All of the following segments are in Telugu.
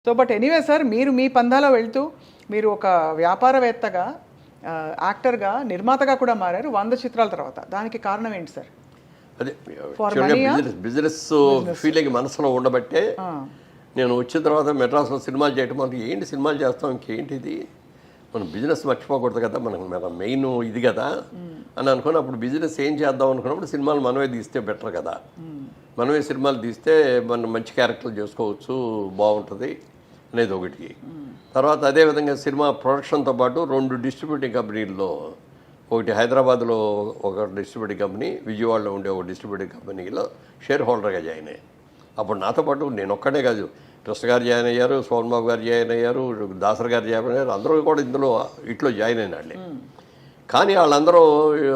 సో బట్ ఎనీవే సార్, మీరు మీ పందాలో వెళ్తూ మీరు ఒక వ్యాపారవేత్తగా, యాక్టర్గా, నిర్మాతగా కూడా మారారు 100 చిత్రాల తర్వాత. దానికి కారణం ఏంటి సార్? అదే ఫర్ మనీయా? బిజినెస్ ఫీలింగ్ మనసులో ఉండబట్టే నేను వచ్చిన తర్వాత మెడ్రాస్లో సినిమాలు చేయటం, మనకి ఏంటి సినిమాలు చేస్తాం, ఇంకేంటిది, మనం బిజినెస్ మర్చిపోకూడదు కదా, మన మెయిన్ ఇది కదా అని అనుకుని అప్పుడు బిజినెస్ ఏం చేద్దాం అనుకున్నప్పుడు సినిమాలు మనమే తీస్తే బెటర్ కదా, మనమే సినిమాలు తీస్తే మనం మంచి క్యారెక్టర్లు చేసుకోవచ్చు, బాగుంటుంది అనేది ఒకటి. తర్వాత అదేవిధంగా సినిమా ప్రొడక్షన్తో పాటు 2 డిస్ట్రిబ్యూటింగ్ కంపెనీల్లో, ఒకటి హైదరాబాద్లో ఒక డిస్ట్రిబ్యూటింగ్ కంపెనీ, విజయవాడలో ఉండే ఒక డిస్ట్రిబ్యూటింగ్ కంపెనీలో షేర్ హోల్డర్గా జాయిన్ అయ్యాను. అప్పుడు నాతో పాటు నేను ఒక్కడే కాదు, కృష్ణ గారు జాయిన్ అయ్యారు, సోమన్ బాబు గారు జాయిన్ అయ్యారు, దాసర్ గారు జాయిన్ అయ్యారు, అందరూ కూడా ఇందులో ఇట్లో జాయిన్ అయిన వాళ్ళే. కానీ వాళ్ళందరూ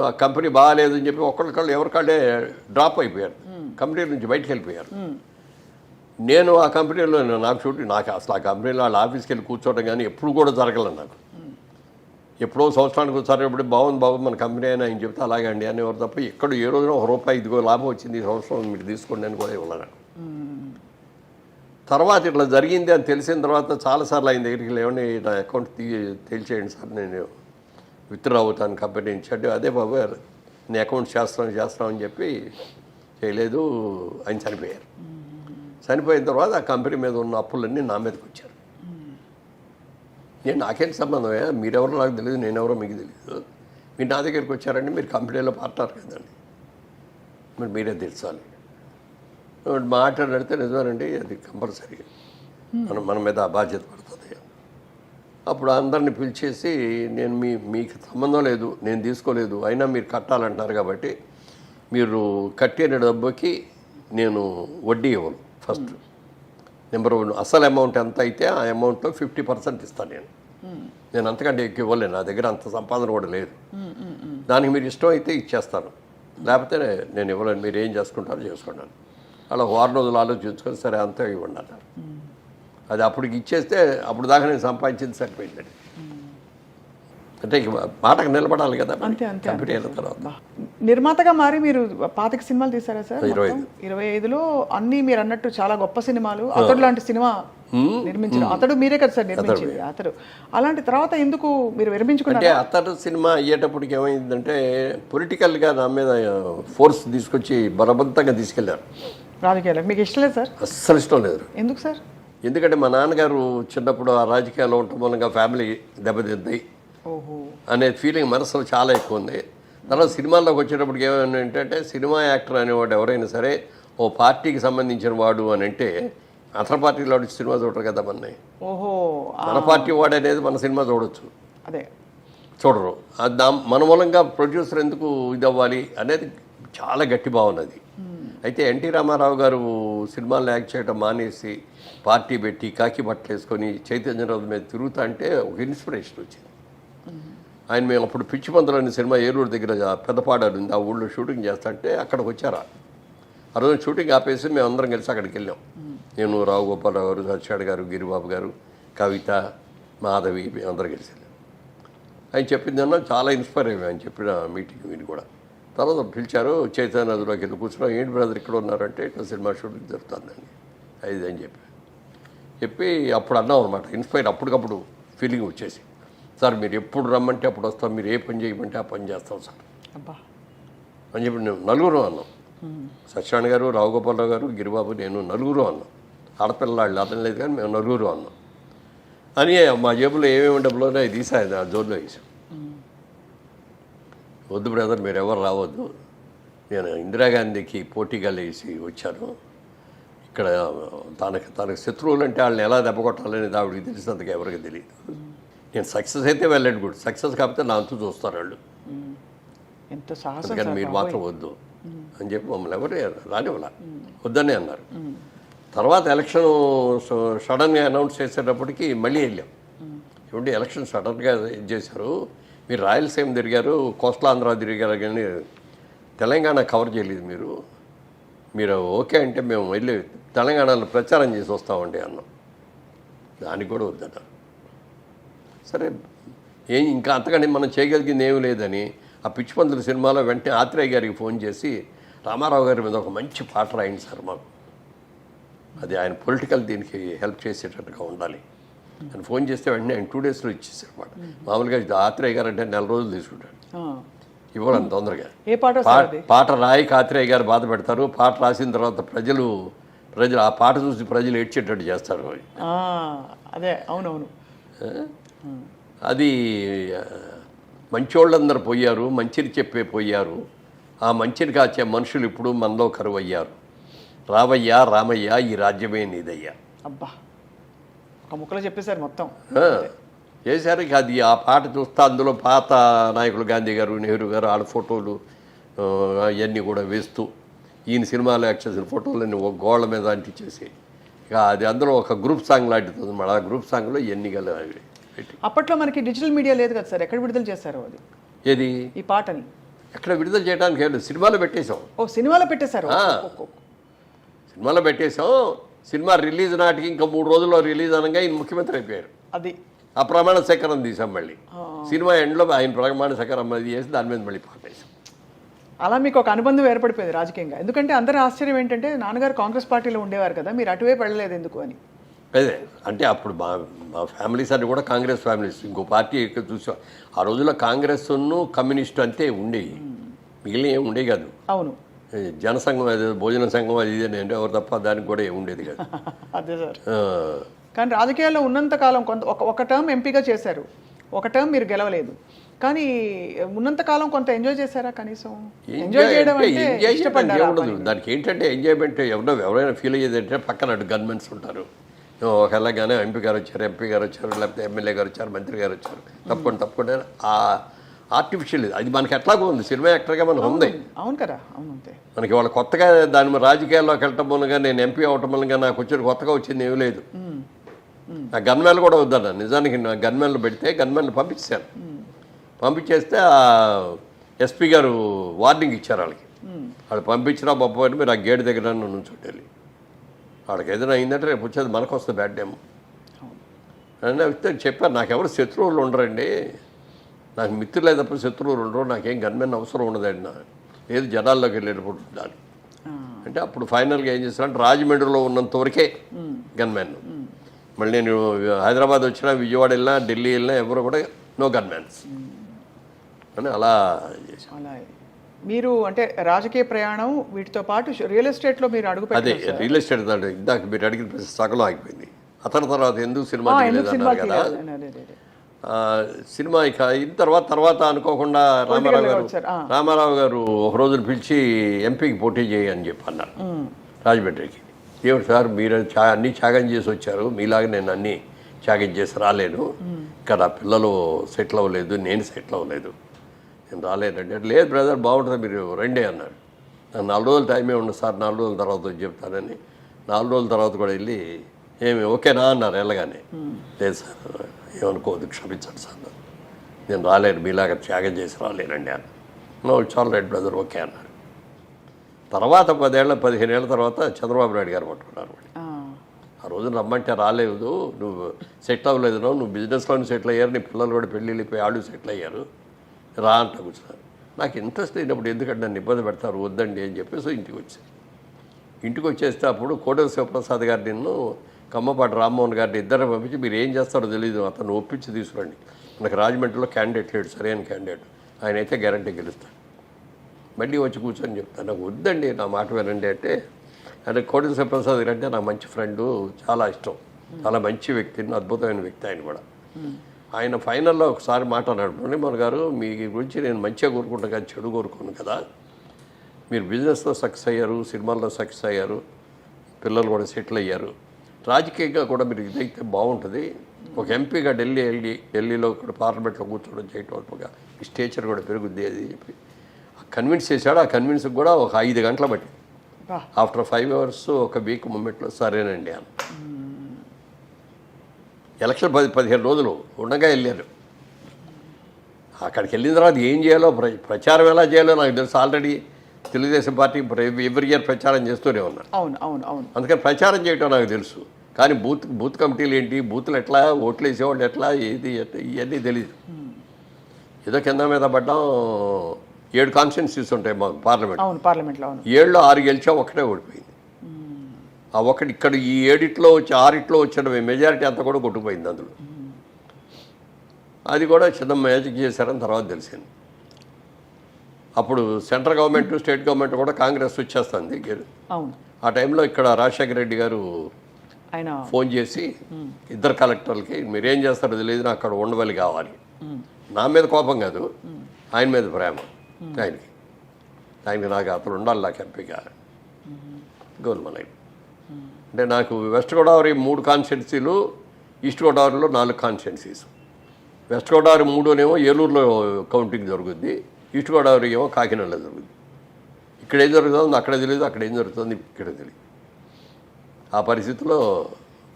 ఆ కంపెనీ బాగాలేదని చెప్పి ఒక్కరికాళ్ళు ఎవరికాళ్ళే డ్రాప్ అయిపోయారు, కంపెనీ నుంచి బయటకు వెళ్ళిపోయారు. నేను ఆ కంపెనీలో నాకు షూటింగ్, నాకు అసలు ఆ కంపెనీలో వాళ్ళ ఆఫీస్కి వెళ్ళి కూర్చోవడం కానీ ఎప్పుడు కూడా జరగలేదు నాకు. ఎప్పుడో సంవత్సరానికి ఒకసారి ఎప్పుడు బాగుంది బాబు మన కంపెనీ అయినా ఆయన చెప్తే అలాగే అండి అనేవారు తప్ప ఎక్కడ ఏ రోజున ₹1 ఇదిగో లాభం వచ్చింది ఈ సంవత్సరం మీరు తీసుకోండి అని కూడా ఇవ్వలేదు. తర్వాత ఇట్లా జరిగింది అని తెలిసిన తర్వాత చాలాసార్లు ఆయన దగ్గరికి లేవండి నా అకౌంట్ తెలిసేయండి సార్, నేను విత్డ్రా అవుతాను కంపెనీ నుంచి అంటే, అదే బాబు నేను అకౌంట్ చేస్తామని చెప్పి చేయలేదు, ఆయన చనిపోయారు. చనిపోయిన తర్వాత ఆ కంపెనీ మీద ఉన్న అప్పులన్నీ నా మీదకి వచ్చారు. నాకేంటి సంబంధమే, మీరెవరో నాకు తెలియదు, నేనెవరో మీకు తెలియదు, మీరు నా దగ్గరికి వచ్చారండి, మీరు కంపెనీలో పార్ట్నర్ కదండి, మరి మీరే తెలుసాలి మాట్లాడితే నిజమేనండి, అది కంపల్సరీ మన మీద ఆ బాధ్యత పడుతుంది. అప్పుడు అందరిని పిలిచేసి నేను మీకు సంబంధం లేదు, నేను తీసుకోలేదు, అయినా మీరు కట్టాలంటున్నారు కాబట్టి మీరు కట్టిన డబ్బుకి నేను వడ్డీ ఇవ్వను. ఫస్ట్ నెంబర్ 1 అసలు అమౌంట్ ఎంత అయితే ఆ అమౌంట్లో 50% ఇస్తాను నేను అంతకంటే ఎక్కువ ఇవ్వలేను, నా దగ్గర అంత సంపాదన కూడా లేదు. దానికి మీరు ఇష్టం అయితే ఇచ్చేస్తాను, లేకపోతే నేను ఇవ్వలేను, మీరు ఏం చేసుకుంటారో చేసుకుంటాను. అలా 6 రోజులు ఆలోచించుకొని సరే అంతే ఇవ్వండి అన్నారు. అది అప్పటికి ఇచ్చేస్తే అప్పుడు దాకా నేను సంపాదించింది సరిపోయిందండి. అంటే మాటకు నిలబడాలి కదా కంపెనీ అయిన తర్వాత. నిర్మాతగా మారి మీరు 25 సినిమాలు తీసారా సార్? 25లో అన్నీ మీరు అన్నట్టు చాలా గొప్ప సినిమాలు. అతడు లాంటి సినిమా నిర్మించారు. అతడు మీరే కదా సార్ నిర్మించింది? అతడు. అలాంటి తర్వాత ఎందుకు మీరు విరమించుకున్నారు? అంటే అతడు సినిమా అయ్యేటప్పటికి ఏమైందంటే పొలిటికల్గా నా మీద ఫోర్స్ తీసుకొచ్చి బలవంతంగా తీసుకెళ్లారు. రాజకీయాలకు మీకు ఇష్టం లేదు సార్? అస్సలు ఇష్టం లేదు. ఎందుకు సార్? ఎందుకంటే మా నాన్నగారు చిన్నప్పుడు ఆ రాజకీయాల్లో ఉండటం మూలంగా ఫ్యామిలీ దెబ్బతింది అనే ఫీలింగ్ మనసులో చాలా ఎక్కువ ఉంది. తర్వాత సినిమాల్లోకి వచ్చేటప్పటికి ఏమైనా ఏంటంటే సినిమా యాక్టర్ అనేవాడు ఎవరైనా సరే ఓ పార్టీకి సంబంధించిన వాడు అని అంటే అతని పార్టీలో సినిమా చూడరు కదా మన పార్టీ వాడు అనేది మన సినిమా చూడొచ్చు, అదే చూడరు. మన మూలంగా ప్రొడ్యూసర్ ఎందుకు ఇది అవ్వాలి అనేది చాలా గట్టి భావనది. అయితే ఎన్టీ రామారావు గారు సినిమాలు యాక్ట్ చేయడం మానేసి పార్టీ పెట్టి కాకి బట్టలు వేసుకొని చైతన్యరావు మీద తిరుగుతా అంటే ఒక ఇన్స్పిరేషన్ వచ్చింది. ఆయన మేము అప్పుడు పిచ్చి పందులు అనే సినిమా ఏలూరు దగ్గర పెద్దపాడారు ఉంది, ఆ ఊళ్ళో షూటింగ్ చేస్తా అంటే అక్కడికి వచ్చారా. ఆ రోజు షూటింగ్ ఆపేసి మేము అందరం కలిసి అక్కడికి వెళ్ళాం. నేను, రావు గోపాలరావు గారు, సత్యాడు గారు, గిరిబాబు గారు, కవిత, మాధవి, మేము అందరం కలిసి వెళ్ళాం. ఆయన చెప్పిందన్నా చాలా ఇన్స్పైర్ అయ్యాం ఆయన చెప్పిన మీటింగ్ మీరు కూడా. తర్వాత పిలిచారు, చైతన్య నదిలోకి వెళ్ళి కూర్చున్నాం. ఏంటి బ్రదర్ ఇక్కడ ఉన్నారంటే ఇట్లా సినిమా షూటింగ్ జరుగుతుందండి అది అని చెప్పి అప్పుడు అన్నాం అనమాట. ఇన్స్పైర్ అప్పటికప్పుడు ఫీలింగ్ వచ్చేసి, సార్ మీరు ఎప్పుడు రమ్మంటే అప్పుడు వస్తాం, మీరు ఏ పని చేయమంటే ఆ పని చేస్తాం సార్ అని చెప్పి మేము నలుగురు అన్నాం. సత్యనారాయణ గారు, రావు గోపాలరావు గారు, గిరిబాబు, నేను నలుగురు అన్నాం. ఆడపిల్లలు అర్థం లేదు కానీ మేము నలుగురు అన్నాం అని మా జేబులో ఏమేమి డబ్బులోనే అది తీసాయి, ఆ జోన్లో వేసాం. వద్దు బ్రదర్ మీరు ఎవరు రావద్దు, నేను ఇందిరాగాంధీకి పోటీగా లేచి వచ్చాను, ఇక్కడ తనకు శత్రువులు అంటే వాళ్ళని ఎలా దెబ్బకొట్టాలని ఆవిడకి తెలిసినందుకు ఎవరికి తెలియదు, నేను సక్సెస్ అయితే వెళ్ళండి గుడ్, సక్సెస్ కాకపోతే నా అంతు చూస్తారు వాళ్ళు, అందుకని మీరు మాత్రం వద్దు అని చెప్పి మమ్మల్ని ఎవరు రానివ్వాల వద్దని అన్నారు. తర్వాత ఎలక్షన్ సడన్గా అనౌన్స్ చేసేటప్పటికి మళ్ళీ వెళ్ళాం. ఏమంటే ఎలక్షన్ సడన్గా ఇది చేశారు, మీరు రాయలసీమ తిరిగారు, కోస్టల్ ఆంధ్ర తిరిగారు కానీ తెలంగాణ కవర్ చేయలేదు మీరు ఓకే అంటే మేము వెళ్ళి తెలంగాణలో ప్రచారం చేసి వస్తామండి అన్నాం. దానికి కూడా వద్దన్నారు. సరే ఇంకా అంతకంటే మనం చేయగలిగింది ఏమీ లేదని ఆ పిచ్చిపందుల సినిమాలో వెంటనే ఆత్రేయ గారికి ఫోన్ చేసి రామారావు గారి మీద ఒక మంచి పాట రాయండి సార్ మాకు అది ఆయన పొలిటికల్ దీనికి హెల్ప్ చేసేటట్టుగా ఉండాలి. ఆయన ఫోన్ చేస్తే వెంటనే ఆయన 2 daysలో ఇచ్చేసారు అనమాట. మామూలుగా ఆత్రేయ గారు అంటే 4 రోజులు తీసుకుంటాడు, ఇవ్వడం తొందరగా. ఏ పాట సార్ అది? పాట రాయి ఆత్రేయ గారు బాధ పెడతారు, పాట రాసిన తర్వాత ప్రజలు ఆ పాట చూసి ప్రజలు ఏడ్చేటట్టు చేస్తారు. అదే అవునవును. అది మంచోళ్ళందరూ పోయారు, మంచిని చెప్పే పోయారు, ఆ మంచిని కాచే మనుషులు ఇప్పుడు మనలో కరువయ్యారు. రావయ్యా రామయ్య ఈ రాజ్యమే నీదయ్యా. అబ్బా, ఒక ముక్కలో చెప్పేశారు మొత్తం. చేశారు. ఇక అది ఆ పాట చూస్తే అందులో పాత నాయకులు గాంధీ గారు, నెహ్రూ గారు వాళ్ళ ఫోటోలు అవన్నీ కూడా వేస్తూ ఈయన సినిమాలో యాక్ట్ చేసిన ఫోటోలన్నీ ఒక గోళ్ళ మీద అంటించేసి ఇక అది అందులో ఒక గ్రూప్ సాంగ్ లాంటిది అన్నమాట. ఆ గ్రూప్ సాంగ్లో ఎన్ని పెట్టి. అప్పట్లో మనకి డిజిటల్ మీడియా లేదు కదా సార్, ఎక్కడ విడుదల చేశారు అది? ఏది ఈ పాటని ఎక్కడ విడుదల చేయడానికి లేదు, సినిమాలో పెట్టేశాం. ఓ సినిమాలో పెట్టేశారు. సినిమాలో పెట్టేశాం. సినిమా రిలీజ్ నాటికి ఇంకా 3 రోజుల్లో రిలీజ్ అనగా ఈయన ముఖ్యమంత్రి అయిపోయారు. అది ఆ ప్రమాణ స్వీకారం తీసాం. మళ్ళీ సినిమా ఎండ్లో ఆయన ప్రమాణ స్వీకారం అది చేసి దాని మీద మళ్ళీ పాట వేసాం. అలా మీకు ఒక అనుబంధం ఏర్పడిపోయింది రాజకీయంగా. ఎందుకంటే అందరి ఆశ్చర్యం ఏంటంటే నాన్నగారు కాంగ్రెస్ పార్టీలో ఉండేవారు కదా, మీరు అటువైపు వెళ్ళలేదు ఎందుకు అని. అదే అంటే అప్పుడు మా ఫ్యామిలీస్ అన్ని కూడా కాంగ్రెస్ ఫ్యామిలీస్. ఇంకో పార్టీ ఎక్కువ చూసాం. ఆ రోజుల్లో కాంగ్రెస్ను కమ్యూనిస్టు అంతే ఉండేవి, మిగిలిన ఏమి ఉండేవి కాదు. అవును, జనసంఘం అది భోజన సంఘం అది ఇది అంటే ఎవరు తప్ప దానికి కూడా ఏమి ఉండేది కాదు. అదే సార్. కానీ రాజకీయాల్లో ఉన్నంతకాలం ఒక టర్మ్ ఎంపీగా చేశారు, ఒక టర్మ్ మీరు గెలవలేదు. కానీ ఉన్నంతకాలం కొంత ఎంజాయ్ చేశారా? కనీసం ఎంజాయ్ చేయడం అంటే ఇష్టపడ్డారా? దానికి ఏంటంటే ఎంజాయ్మెంట్ ఎవరైనా ఫీల్ అయ్యేది అంటే పక్కన అటు గన్మెన్స్ ఉంటారు. ఒకలాగానే ఎంపీ గారు వచ్చారు, లేకపోతే ఎమ్మెల్యే గారు వచ్చారు, మంత్రి గారు వచ్చారు, తప్పకుండా ఆ ఆర్టిఫిషియల్ అది మనకి ఎట్లాగో ఉంది. సినిమా యాక్టర్గా మనకు ఉంది. అవును కదా, అవును అంతే. మనకి వాళ్ళు కొత్తగా దాని రాజకీయాల్లోకి వెళ్ళటం మూలంగా నేను ఎంపీ అవటం మూలంగా నాకు వచ్చేది కొత్తగా వచ్చింది ఏమీ లేదు. నా గన్మెన్లు కూడా వద్దన్న, నిజానికి నా గన్మెన్లు పెడితే గన్మెన్లు పంపించాను. పంపించేస్తే ఆ ఎస్పీ గారు వార్నింగ్ ఇచ్చారు వాళ్ళకి. వాళ్ళు పంపించినా బొప్పని మీరు ఆ గేట్ దగ్గర నుంచోటి వెళ్ళి వాళ్ళకి ఏదైనా అయిందంటే రేపు వచ్చేది మనకు వస్తుంది బ్యాడ్ టైం అని వస్తే చెప్పారు. నాకెవరు శత్రువులు ఉండరండి, నాకు మిత్రులే తప్ప శత్రువులు ఉండరు, నాకేం గన్మెన్ అవసరం ఉండదండి. లేదు జనాల్లోకి వెళ్ళేటప్పుడు ఉండాలి అంటే అప్పుడు ఫైనల్గా ఏం చేస్తానంటే రాజమండ్రిలో ఉన్నంత వరకే గన్మెన్. మళ్ళీ నేను హైదరాబాద్ వచ్చినా, విజయవాడ వెళ్ళినా, ఢిల్లీ వెళ్ళినా ఎవరు కూడా నో గన్మెన్స్ అని అలా చేశాను. అలా మీరు అంటే రాజకీయ ప్రయాణం వీటితో పాటు రియల్ ఎస్టేట్లో మీరు అడుగు అదే రియల్ ఎస్టేట్ అంటే ఇందాక మీరు అడిగిన సగంలో ఆగిపోయింది. అతని తర్వాత ఎందుకు సినిమా తీయలేదన్నారు కదా. సినిమా ఇక అయిన తర్వాత అనుకోకుండా రామారావు గారు ఒక రోజున పిలిచి ఎంపీకి పోటీ చేయి అని చెప్పి అన్నారు రాజమండ్రికి. ఏమిటి సార్ మీరు అన్నీ త్యాగం చేసి వచ్చారు, మీలాగా నేను అన్నీ త్యాగం చేసి రాలేను, ఇక్కడ పిల్లలు సెటిల్ అవ్వలేదు, నేను సెటిల్ అవ్వలేదు, నేను రాలేనంటే. లేదు బ్రదర్ బాగుంటుంది మీరు రండి అన్నాడు. నాకు 4 రోజులు టైమే ఉండదు సార్, 4 రోజుల తర్వాత చెప్తానని 4 రోజుల తర్వాత కూడా వెళ్ళి ఏమి ఓకేనా అన్నారు వెళ్ళగానే. లేదు సార్ ఏమనుకోవద్దు, క్షమించండి సార్, నేను రాలేను, మీలాగా త్యాగం చేసి రాలేనండి అన్న. No it's all right brother okay అన్నాడు. తర్వాత 15 ఏళ్ళ తర్వాత చంద్రబాబు నాయుడు గారు పట్టుకున్నారు. ఆ రోజున రమ్మంటే రాలేదు, నువ్వు సెటిల్ అవ్వలేదు, నువ్వు బిజినెస్లోనే సెటిల్ అయ్యారు, నీ పిల్లలు కూడా పెళ్ళి వెళ్ళిపోయి వాళ్ళు సెటిల్ అయ్యారు, రా అంట కూర్చున్నారు. నాకు ఇంట్రెస్ట్ లేనప్పుడు ఎందుకంటే నన్ను ఇబ్బంది పెడతారు, వద్దండి అని చెప్పేసి ఇంటికి వచ్చాను. ఇంటికి వచ్చేస్తే అప్పుడు కోటేశ్వర శివప్రసాద్ గారు నిన్ను కమ్మపాటి రామ్మోహన్ గారిని ఇద్దరు పంపించి మీరు ఏం చేస్తారో తెలియదు, అతను ఒప్పించి తీసుకురండి, మనకు రాజమండ్రిలో క్యాండిడేట్ లేడు, సరైన క్యాండిడేట్, ఆయన అయితే గ్యారంటీ గెలుస్తాడు, మళ్ళీ వచ్చి కూర్చొని చెప్తాను. నాకు వద్దండి, నా మాట వినండి అంటే. అంటే కోటేశ్వర ప్రసాద్ గారు అంటే నాకు మంచి ఫ్రెండు, చాలా ఇష్టం, చాలా మంచి వ్యక్తి, అద్భుతమైన వ్యక్తి ఆయన కూడా. ఆయన ఫైనల్లో ఒకసారి మాట అన్నాడు, మురళీమోహన్ గారు మీ గురించి నేను మంచిగా కోరుకుంటాను కదా, చెడు కోరుకోను కదా, మీరు బిజినెస్లో సక్సెస్ అయ్యారు, సినిమాల్లో సక్సెస్ అయ్యారు, పిల్లలు కూడా సెటిల్ అయ్యారు, రాజకీయంగా కూడా మీరు ఇదైతే బాగుంటుంది, ఒక ఎంపీగా ఢిల్లీలో కూడా పార్లమెంట్లో కూర్చోవడం చేయటం ఈ స్టేచర్ కూడా పెరుగుద్ది అది చెప్పి కన్విన్స్ చేశాడు. ఆ కన్విన్స్కి కూడా ఒక 5 గంటలు బట్టి ఆఫ్టర్ 5 hours ఒక వీక్ మూమెంట్లో సరేనండి అని. ఎలక్షన్ 15 రోజులు ఉండగా వెళ్ళారు. అక్కడికి వెళ్ళిన తర్వాత ఏం చేయాలో ప్రచారం ఎలా చేయాలో నాకు తెలుసు. Already Telugu Desam party every year ప్రచారం చేస్తూనే ఉన్నారు. అందుకని ప్రచారం చేయటం నాకు తెలుసు. కానీ బూత్ కమిటీలు ఏంటి, బూత్లు ఎట్లా, ఓట్లు వేసేవాళ్ళు ఎట్లా, ఏది ఇవన్నీ తెలియదు. ఏదో కింద మీద పడ్డాం. 7 కాన్స్టిట్యున్సీస్ ఉంటాయి మాకు పార్లమెంట్లో. 7లో 6 గెలిచా, 1 ఓడిపోయింది. ఆ ఒకటి ఇక్కడ ఈ 7 వచ్చి 6 వచ్చిన మెజారిటీ అంతా కూడా కొట్టుకుపోయింది అందులో. అది కూడా చిన్న మ్యాజిక్ చేశారని తర్వాత తెలిసింది. అప్పుడు సెంట్రల్ గవర్నమెంట్ స్టేట్ గవర్నమెంట్ కూడా కాంగ్రెస్ వచ్చేస్తుంది. అవును, ఆ టైంలో ఇక్కడ రాజశేఖర రెడ్డి గారు ఆయన ఫోన్ చేసి ఇద్దరు కలెక్టర్లకి మీరేం చేస్తారో తెలియదు, నాకు అక్కడ ఉండవల్లి కావాలి. నా మీద కోపం కాదు, ఆయన మీద ప్రేమ ఆయనకి నాకు అతను ఉండాలి, నాకు ఎంపీగా గోల్మలై. అంటే నాకు వెస్ట్ గోదావరి 3 కాన్స్టిట్యున్సీలు, ఈస్ట్ గోదావరిలో 4 కాన్స్టిట్యున్సీస్. వెస్ట్ గోదావరి 3నేమో ఏలూరులో కౌంటింగ్ జరుగుద్ది, ఈస్ట్ గోదావరి ఏమో కాకినాడలో జరుగుద్ది. ఇక్కడ ఏం జరుగుతుందో అక్కడ తెలియదు, అక్కడ ఏం జరుగుతుంది ఇక్కడ తెలియదు. ఆ పరిస్థితిలో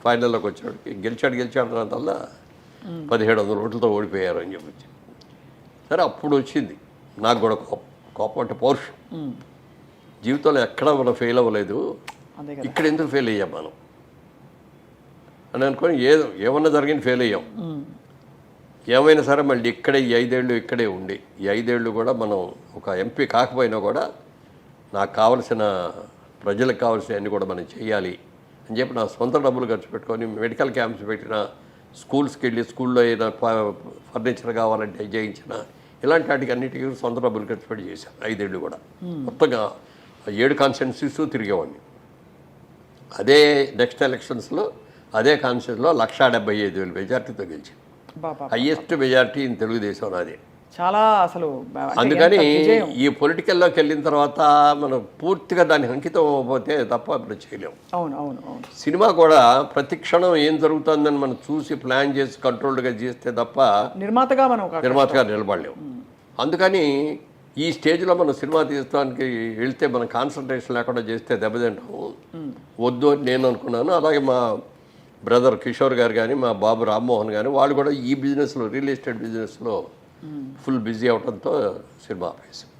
ఫైనల్లోకి వచ్చాడు, గెలిచాడు అంతల్లా 1700 ఓట్లతో ఓడిపోయారు అని చెప్పొచ్చు. సరే అప్పుడు వచ్చింది నాకు కూడా కోపం అంటే పౌరుషం. జీవితంలో ఎక్కడ మనం ఫెయిల్ అవ్వలేదు, ఇక్కడ ఎందుకు ఫెయిల్ అయ్యాం మనం అని అనుకొని ఏమన్నా జరిగింది ఫెయిల్ అయ్యాం. ఏమైనా సరే మళ్ళీ ఇక్కడే ఈ 5 ఏళ్ళు ఇక్కడే ఉండి, ఈ 5 ఏళ్ళు కూడా మనం ఒక ఎంపీ కాకపోయినా కూడా నాకు కావలసిన ప్రజలకు కావాల్సినవన్నీ కూడా మనం చేయాలి అని చెప్పి నా సొంత డబ్బులు ఖర్చు పెట్టుకొని మెడికల్ క్యాంప్స్ పెట్టిన, స్కూల్స్కి వెళ్ళి స్కూల్లో ఏదైనా ఫర్నిచర్ కావాలంటే చేయించిన, ఇలాంటి వాటికి అన్నిటికీ సొంత డబ్బులు ఖర్చు పెట్టి చేశాను 5 ఏళ్ళు కూడా. మొత్తంగా 7 కాన్స్టిట్యున్సీస్ తిరిగేవాడిని. అదే నెక్స్ట్ ఎలక్షన్స్లో అదే కాన్స్టిట్యూన్సీలో 1,75,000 మెజార్టీతో గెలిచింది. హయ్యెస్ట్ మెజార్టీ ఇన్ తెలుగుదేశం నాదే. చాలా అసలు అందుకని ఈ పొలిటికల్లోకి వెళ్ళిన తర్వాత మనం పూర్తిగా దానికి అంకితం అవ్వకపోతే తప్ప ఇప్పుడు చేయలేము. అవును అవును అవును. సినిమా కూడా ప్రతి క్షణం ఏం జరుగుతుందని మనం చూసి ప్లాన్ చేసి కంట్రోల్డ్గా చేస్తే తప్ప నిర్మాతగా నిలబడలేము. అందుకని ఈ స్టేజ్లో మనం సినిమా తీయడానికి వెళ్తే మనం కాన్సన్ట్రేషన్ లేకుండా చేస్తే దెబ్బతింటాము, వద్దు అని నేను అనుకున్నాను. అలాగే మా బ్రదర్ కిషోర్ గారు కానీ, మా బాబు రామ్మోహన్ కానీ, వాళ్ళు కూడా ఈ బిజినెస్లో, రియల్ ఎస్టేట్ బిజినెస్లో ఫుల్ బిజీ అవడంతో సినిమా ఆపేసాం.